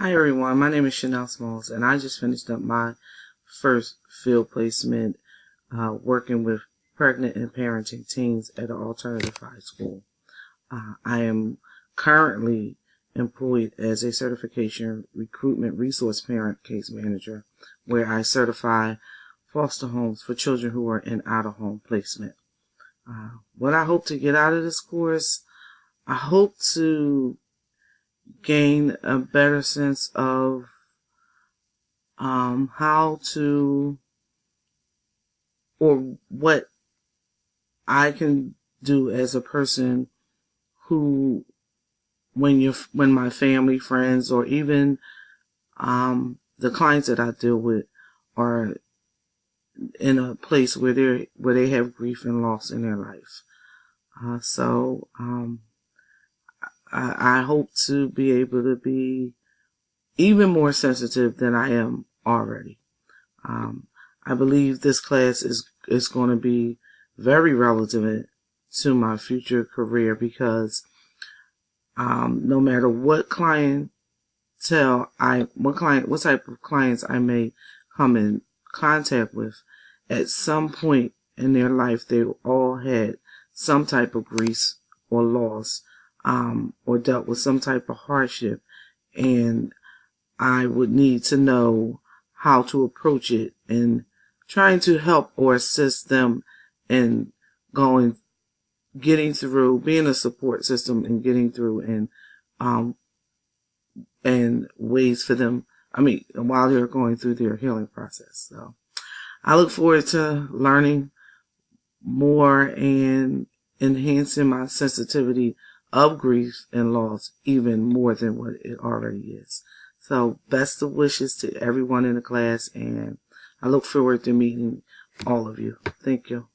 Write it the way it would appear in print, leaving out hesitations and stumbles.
Hi everyone, my name is Chanel Smalls, and I just finished up my first field placement working with pregnant and parenting teens at an alternative high school. I am currently employed as a certification recruitment resource parent case manager, where I certify foster homes for children who are in out-of-home placement. What I hope to get out of this course, I hope to gain a better sense of how to, or what I can do as a person who, when my family, friends, or even the clients that I deal with are in a place where they have grief and loss in their life. So I hope to be able to be even more sensitive than I am already. I believe this class is going to be very relevant to my future career, because no matter what type of clients I may come in contact with, at some point in their life they all had some type of grief or loss, or dealt with some type of hardship, and I would need to know how to approach it and trying to help or assist them in getting through, being a support system and getting through, and ways for them, while they're going through their healing process. So I look forward to learning more and enhancing my sensitivity of grief and loss even more than what it already is. So best of wishes to everyone in the class, and I look forward to meeting all of you. Thank you.